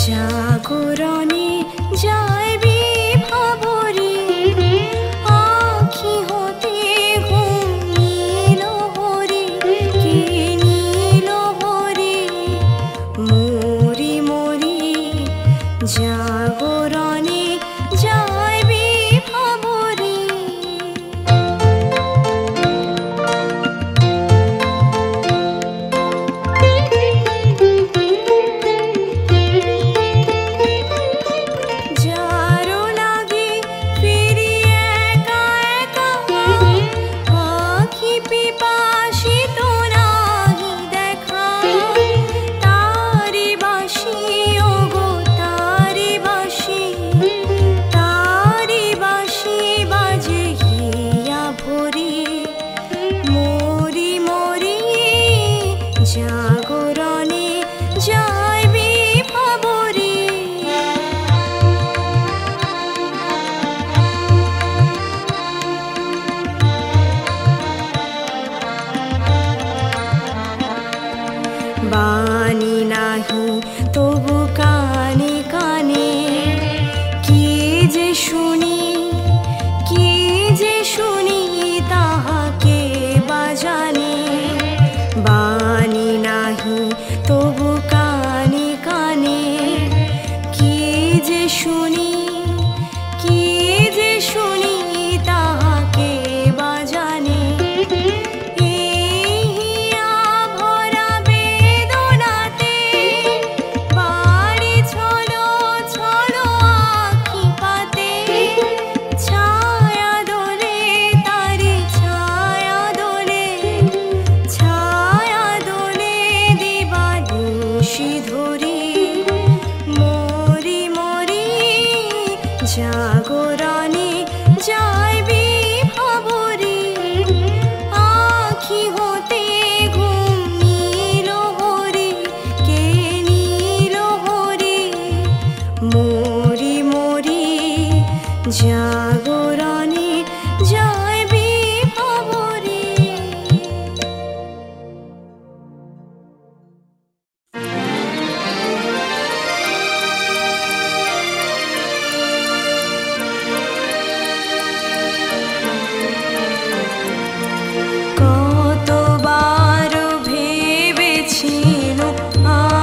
জাগরণে যাইবি ভাবরে, আখি হতে ঘুম নীল হরে, কে নীল হরে মরি মরি। জাগরণে যাইবি ভাবরে, যারো লাগে ফিরি একা একা, আখি পিপাসিত নাহি দেখা। তারি বাঁশি ওগো তারি বাঁশি, তারি বাঁশি বাজে হিয়া ভরি মরি মরি। জাগরণে যাইবি ভাবরে, বাণী নাহি তবু কানে কানে, কি যে শুনি কি যে শুনি তাহাকে বাজানে। বাণী নাহি তবু কানে কানে, কি যে শুনি কি যে শুনি তাহাকে বাজানে। হিয়া ভরা বেদনাতে বাড়ি ছলো ছলো আখি পাতে। ছায়া দোলে তারি ছায়া দোলে, ছায়া দোলে দিবানিশি ধরি মরি মরি। জাগরণে যাইবি ভাবরে, আখি হতে ঘুম নীল হরে, কে নীল হরে মরি মরি। জাগরণে যাইবি ভাবরে। কতবার ভেবেছিল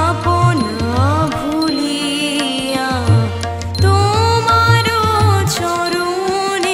আপনা ভুলিয়া, তোমার চরণে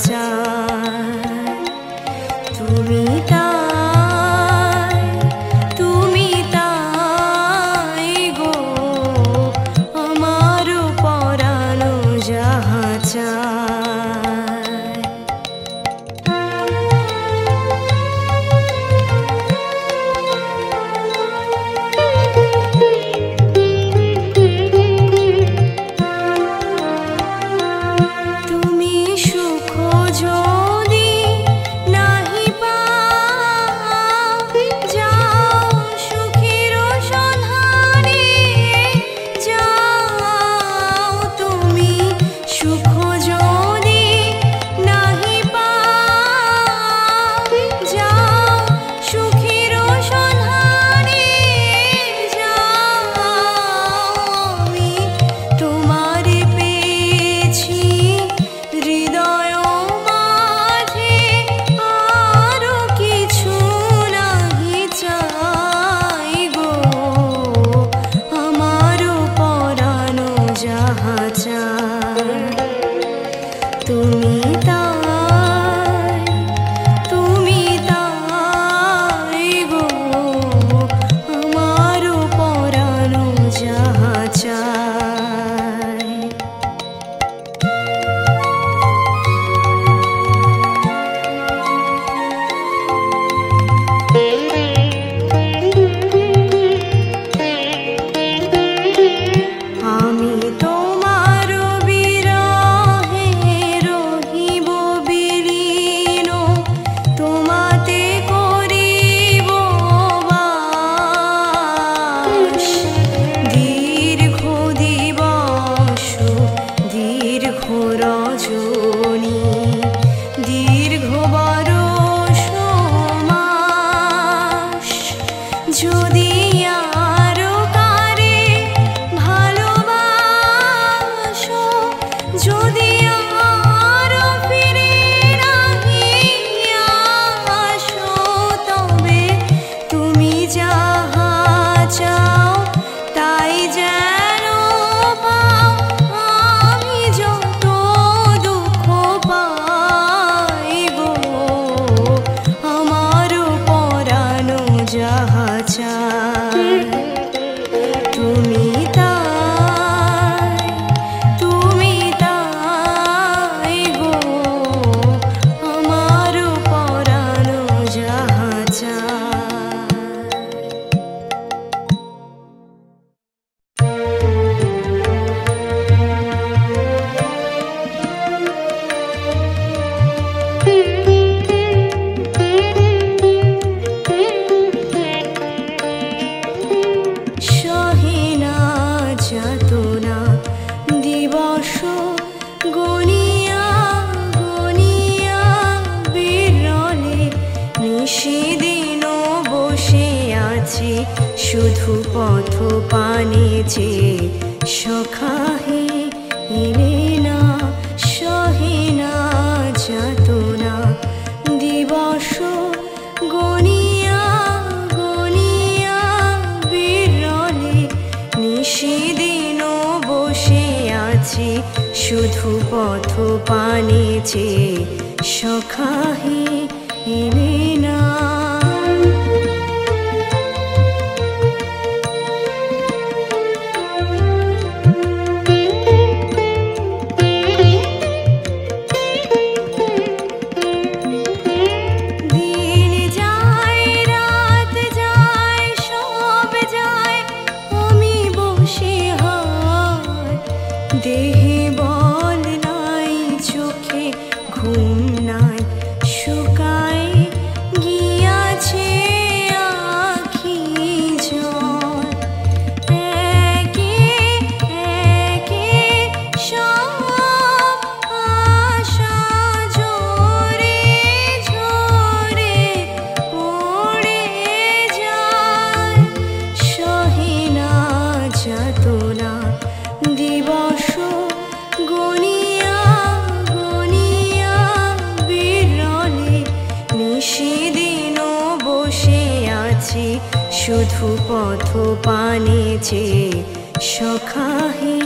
চায়। তুমি তাই, তুমি তাই গো আমার পরানো যাহা চায়। তুমি সুখ যদি নাহি পাও, যাও সুখের সন্ধানে যাও। তুমি সুখ যদি নাহি পাও, যাও সুখের সন্ধানে যাও। আমি তোমারে পেয়েছি হৃদয় মাঝে, আরো কিছু নাহি চাই গো আমার পরানো যাহা চায়। তুমি তাই, তুমি তাই গো আমার পরানো যাহা চায়। আমি তোমার বিরহে রহিব বিলীন, তোমাতে করিব বাস। দীর্ঘ দিবস দীর্ঘ রজনী, দীর্ঘ বরষ মাস। যদি আরো কারে ভালোবাসো, যদি আরো ফিরে নাহি আসো, তবে তুমি যাহা চাও তাই যেন পাও। আমি যত দুঃখ পাই গো আমার পরানো যাহা চায়। তুমি তাই, তুমি তাই গো আমার পরানো যাহা চায়। সহে না যাতনা দিবস গনিয়া গনিয়া, বিরলে নিশিদিন বসে আছি শুধু পথ পানে চেয়ে। সখাহে এলে না, সহে না যাতনা দিবস গনিয়া গনিয়া, বিরলে নিশিদিন বসে আছি শুধু পথ পানে চেয়ে। সখাহে এলে না। দিন যায় রাত যায় সব যায়, আমি বসে হায়। দেহে বল নাই, চোখে ঘুম নাই, শুকায় গিয়াছে আখি জল। একে একে সব আশা ঝরে ঝরে পড়ে যায়। সহে না যাতনা দিবস গনিয়া গনিয়া, বিরলে নিশিদিন বসে আছি শুধু পথ পানে চেয়ে। সখাহে